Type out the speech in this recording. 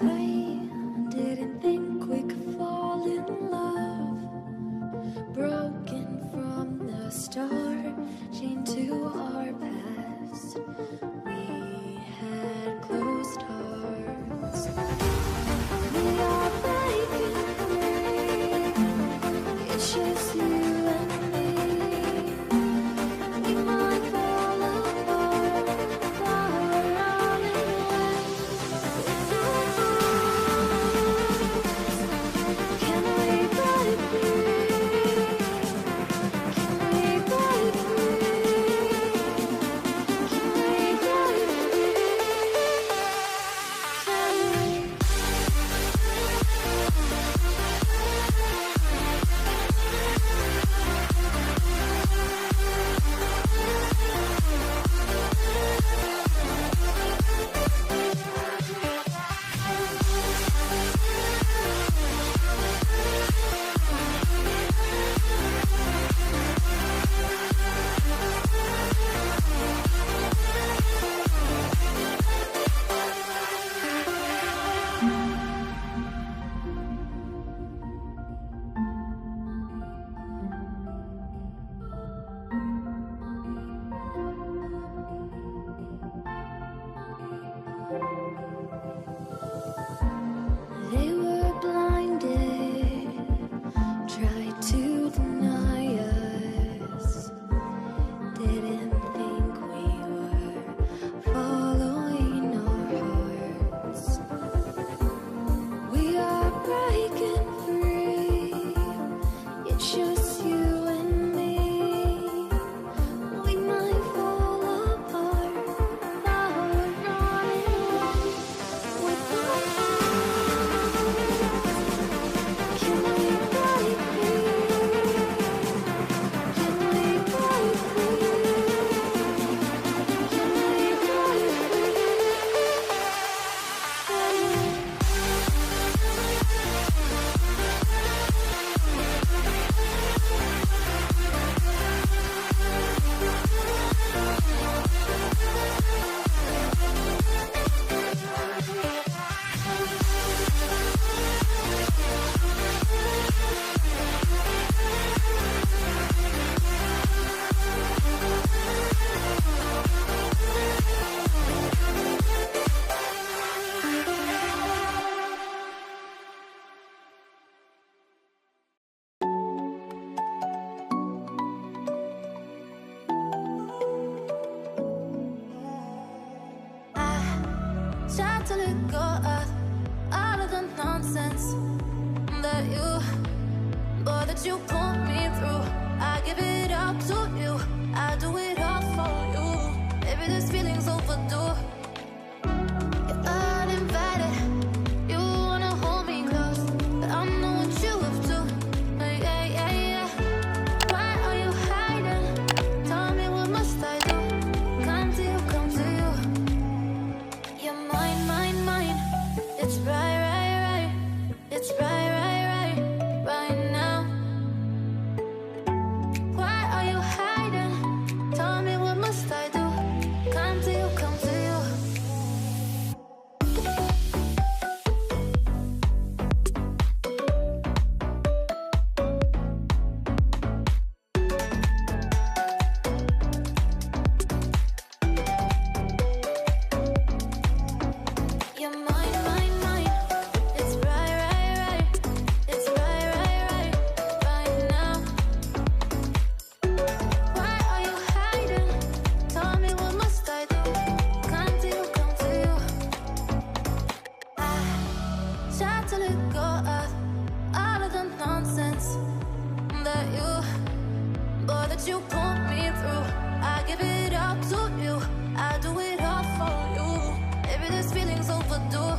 I didn't think we could fall in love. Broken from the start, chained to our past. We had closed hearts. We are breaking free. It's just you and me. We might fall apart, but we're running away with your arms. Can we break free? Can we break free? Can we break free? Can we? They were blinded, tried to deny us. Didn't think we were following our hearts. We are breaking free. It's just you and me. We might fall apart, but we're running away with our Can we break free? Can we break free? Can we break Tried to let go of all of the nonsense that you put me through. I give it up to you. I do it all for you. Maybe this feeling's overdue. You're uninvited. You wanna hold me close, but I know what you have to. Yeah, yeah, yeah. Why are you hiding? Tell me, what must I do? Come to you, come to you. You're mine, mine, mine. It's right, right, right. It's right, right, right, right now. Why are you hiding? Tell me, what must I do? Come to you, come to you. You're mine, mine, mine. It's right, right, right. It's right, right, right, right now. Why are you hiding? Tell me, what must I do? Come to you, come to you. I tried to let go of all of the nonsense that you put me through. I give it up to you. I do it all for you. Maybe this feeling's overdue.